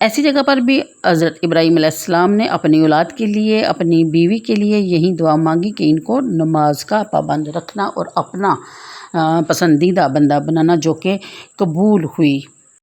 ایسی جگہ پر بھی حضرت ابراہیم علیہ السلام نے اپنی اولاد کے لیے، اپنی بیوی کے لیے یہی دعا مانگی کہ ان کو نماز کا پابند رکھنا اور اپنا پسندیدہ بندہ بنانا، جو کہ قبول ہوئی۔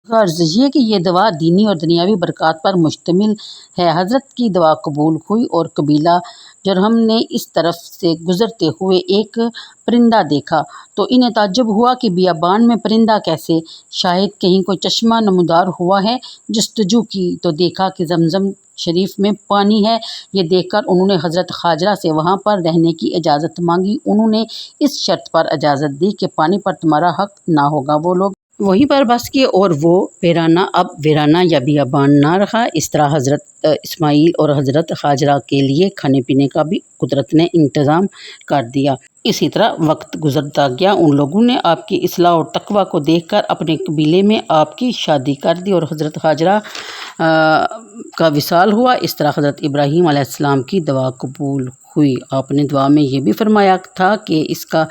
غرض یہ کہ یہ دعا دینی اور دنیاوی برکات پر مشتمل ہے۔ حضرت کی دعا قبول ہوئی اور قبیلہ جرہم نے اس طرف سے گزرتے ہوئے ایک پرندہ دیکھا تو انہیں تعجب ہوا کہ بیابان میں پرندہ کیسے؟ شاید کہیں کوئی چشمہ نمودار ہوا ہے۔ جستجو کی تو دیکھا کہ زمزم شریف میں پانی ہے۔ یہ دیکھ کر انہوں نے حضرت خاجرہ سے وہاں پر رہنے کی اجازت مانگی۔ انہوں نے اس شرط پر اجازت دی کہ پانی پر تمہارا حق نہ ہوگا۔ وہ لوگ وہیں پر بس کیے اور وہ ویرانہ اب ویرانہ یا بیابان نہ رہا۔ اس طرح حضرت اسماعیل اور حضرت خاجرہ کے لیے کھانے پینے کا بھی قدرت نے انتظام کر دیا۔ اسی طرح وقت گزرتا گیا۔ ان لوگوں نے آپ کی اصلاح اور تقوی کو دیکھ کر اپنے قبیلے میں آپ کی شادی کر دی اور حضرت خاجرہ کا وصال ہوا۔ اس طرح حضرت ابراہیم علیہ السلام کی دعا قبول ہوئی۔ آپ نے دعا میں یہ بھی فرمایا تھا کہ اس کا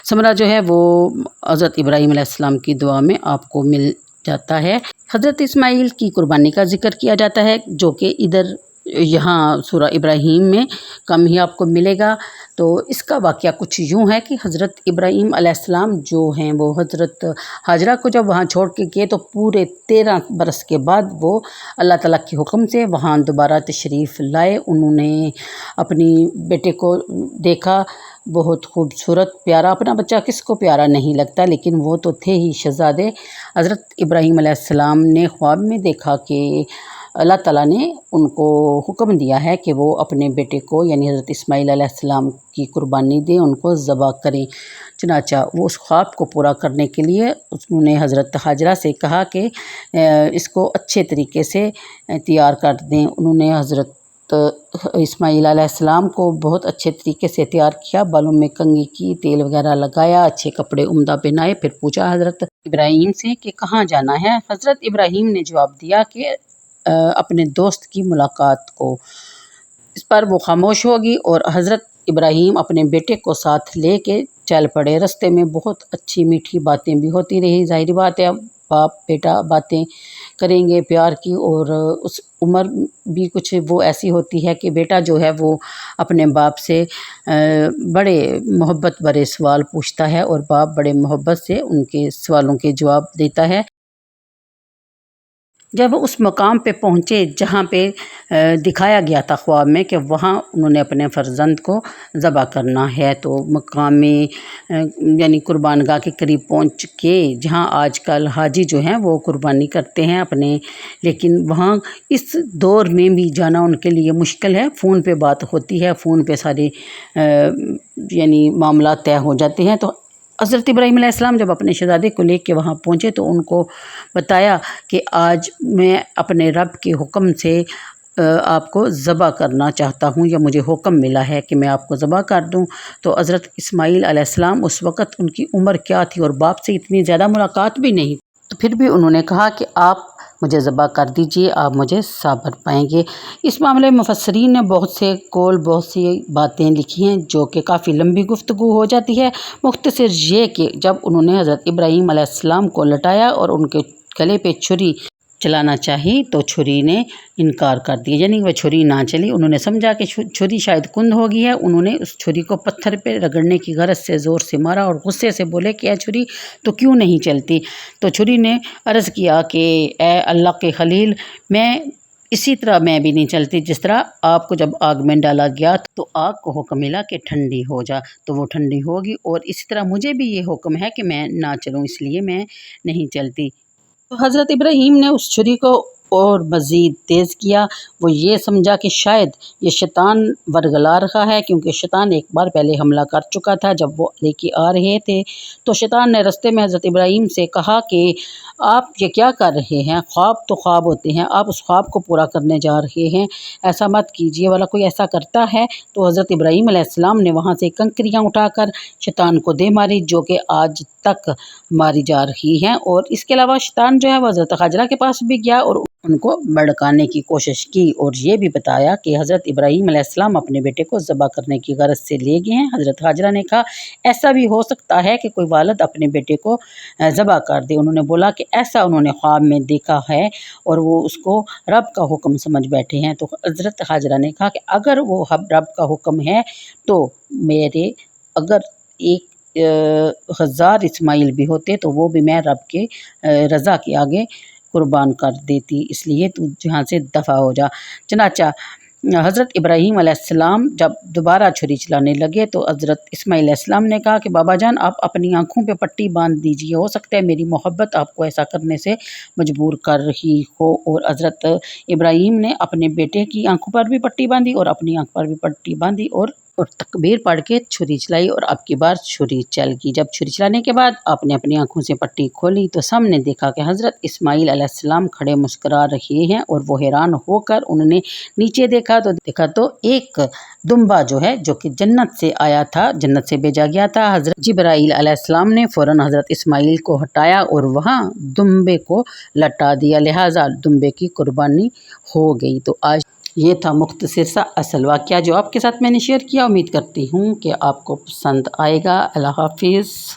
ثمرہ جو ہے وہ حضرت ابراہیم علیہ السلام کی دعا میں آپ کو مل جاتا ہے۔ حضرت اسماعیل کی قربانی کا ذکر کیا جاتا ہے، جو کہ یہاں سورہ ابراہیم میں کم ہی آپ کو ملے گا۔ تو اس کا واقعہ کچھ یوں ہے کہ حضرت ابراہیم علیہ السلام جو ہیں وہ حضرت حاجرہ کو جب وہاں چھوڑ کے گئے تو پورے 13 برس کے بعد وہ اللہ تعالیٰ کے حکم سے وہاں دوبارہ تشریف لائے۔ انہوں نے اپنی بیٹے کو دیکھا، بہت خوبصورت پیارا، اپنا بچہ کس کو پیارا نہیں لگتا، لیکن وہ تو تھے ہی شہزادے۔ حضرت ابراہیم علیہ السلام نے خواب میں دیکھا کہ اللہ تعالیٰ نے ان کو حکم دیا ہے کہ وہ اپنے بیٹے کو یعنی حضرت اسماعیل علیہ السلام کی قربانی دیں، ان کو ذبح کریں۔ چنانچہ وہ اس خواب کو پورا کرنے کے لیے انہوں نے حضرت حاجرہ سے کہا کہ اس کو اچھے طریقے سے تیار کر دیں۔ انہوں نے حضرت اسماعیل علیہ السلام کو بہت اچھے طریقے سے تیار کیا، بالوں میں کنگھی کی، تیل وغیرہ لگایا، اچھے کپڑے عمدہ پہنائے، پھر پوچھا حضرت ابراہیم سے کہ کہاں جانا ہے۔ حضرت ابراہیم نے جواب دیا کہ اپنے دوست کی ملاقات کو۔ اس پر وہ خاموش ہوگی اور حضرت ابراہیم اپنے بیٹے کو ساتھ لے کے چل پڑے۔ رستے میں بہت اچھی میٹھی باتیں بھی ہوتی رہی۔ ظاہری بات ہے باپ بیٹا باتیں کریں گے پیار کی، اور اس عمر بھی کچھ وہ ایسی ہوتی ہے کہ بیٹا جو ہے وہ اپنے باپ سے بڑے محبت بھرے سوال پوچھتا ہے اور باپ بڑے محبت سے ان کے سوالوں کے جواب دیتا ہے۔ جب وہ اس مقام پہ پہنچے جہاں پہ دکھایا گیا تھا خواب میں کہ وہاں انہوں نے اپنے فرزند کو ذبح کرنا ہے، تو مقامی یعنی قربان گاہ کے قریب پہنچ کے جہاں آج کل حاجی جو ہیں وہ قربانی کرتے ہیں اپنے، لیکن وہاں اس دور میں بھی جانا ان کے لیے مشکل ہے۔ فون پہ بات ہوتی ہے، فون پہ سارے یعنی معاملات طے ہو جاتے ہیں۔ تو حضرت ابراہیم علیہ السلام جب اپنے شہزادے کو لے کے وہاں پہنچے تو ان کو بتایا کہ آج میں اپنے رب کے حکم سے آپ کو ذبح کرنا چاہتا ہوں، یا مجھے حکم ملا ہے کہ میں آپ کو ذبح کر دوں۔ تو حضرت اسماعیل علیہ السلام اس وقت ان کی عمر کیا تھی اور باپ سے اتنی زیادہ ملاقات بھی نہیں، تو پھر بھی انہوں نے کہا کہ آپ مجھے ذبح کر دیجئے، آپ مجھے صابر پائیں گے۔ اس معاملے میں مفسرین نے بہت سے قول، بہت سی باتیں لکھی ہیں جو کہ کافی لمبی گفتگو ہو جاتی ہے۔ مختصر یہ کہ جب انہوں نے حضرت ابراہیم علیہ السلام کو لٹایا اور ان کے گلے پہ چھری چلانا چاہی تو چھری نے انکار کر دیا، یعنی وہ چھری نہ چلی۔ انہوں نے سمجھا کہ چھری شاید کند ہو گئی ہے۔ انہوں نے اس چھری کو پتھر پہ رگڑنے کی غرض سے زور سے مارا اور غصے سے بولے کہ اے چھری تو کیوں نہیں چلتی؟ تو چھری نے عرض کیا کہ اے اللہ کے خلیل، میں اسی طرح میں بھی نہیں چلتی جس طرح آپ کو جب آگ میں ڈالا گیا تو آگ کو حکم ملا کہ ٹھنڈی ہو جا تو وہ ٹھنڈی ہوگی، اور اسی طرح مجھے بھی یہ حکم ہے کہ میں نہ چلوں، اس لیے میں نہیں چلتی۔ تو حضرت ابراہیم نے اس چھری کو اور مزید تیز کیا۔ وہ یہ سمجھا کہ شاید یہ شیطان ورگلا رہا ہے، کیونکہ شیطان ایک بار پہلے حملہ کر چکا تھا جب وہ لے کے آ رہے تھے۔ تو شیطان نے رستے میں حضرت ابراہیم سے کہا کہ آپ یہ کیا کر رہے ہیں؟ خواب تو خواب ہوتے ہیں، آپ اس خواب کو پورا کرنے جا رہے ہیں، ایسا مت کیجیے، والا کوئی ایسا کرتا ہے؟ تو حضرت ابراہیم علیہ السلام نے وہاں سے کنکریاں اٹھا کر شیطان کو دے ماری، جو کہ آج تک ماری جا رہی ہیں۔ اور اس کے علاوہ شیطان جو ہے وہ حضرت حاجرہ کے پاس بھی گیا اور ان کو بھڑکانے کی کوشش کی اور یہ بھی بتایا کہ حضرت ابراہیم علیہ السلام اپنے بیٹے کو ذبح کرنے کی غرض سے لے گئے ہیں۔ حضرت ہاجرہ نے کہا ایسا بھی ہو سکتا ہے کہ کوئی والد اپنے بیٹے کو ذبح کر دے۔ انہوں نے بولا کہ ایسا انہوں نے خواب میں دیکھا ہے اور وہ اس کو رب کا حکم سمجھ بیٹھے ہیں۔ تو حضرت ہاجرہ نے کہا کہ اگر وہ رب کا حکم ہے تو اگر 1000 اسماعیل بھی ہوتے تو وہ بھی میں رب کے رضا کے آگے قربان کر دیتی، اس لیے تو جہاں سے دفع ہو جا۔ چنانچہ حضرت ابراہیم علیہ السلام جب دوبارہ چھری چلانے لگے تو حضرت اسماعیل علیہ السلام نے کہا کہ بابا جان آپ اپنی آنکھوں پہ پٹی باندھ دیجئے، ہو سکتا ہے میری محبت آپ کو ایسا کرنے سے مجبور کر رہی ہو۔ اور حضرت ابراہیم نے اپنے بیٹے کی آنکھوں پر بھی پٹی باندھی اور اپنی آنکھ پر بھی پٹی باندھی اور تکبیر پڑھ کے چھری چلائی اور اب کی بار چھری چل گئی۔ جب چھری چلانے کے بعد آپ نے اپنی آنکھوں سے پٹی کھولی تو سامنے دیکھا کہ حضرت اسماعیل علیہ السلام کھڑے مسکرا رہے ہیں اور وہ حیران ہو کر انہوں نے نیچے دیکھا تو ایک دمبا جو کہ جنت سے آیا تھا، جنت سے بھیجا گیا تھا۔ حضرت جبرائیل علیہ السلام نے فوراً حضرت اسماعیل کو ہٹایا اور وہاں دمبے کو لٹا دیا، لہٰذا دمبے کی قربانی ہو گئی۔ تو آج یہ تھا مختصر سا اصل واقعہ جو آپ کے ساتھ میں نے شیئر کیا۔ امید کرتی ہوں کہ آپ کو پسند آئے گا۔ اللہ حافظ۔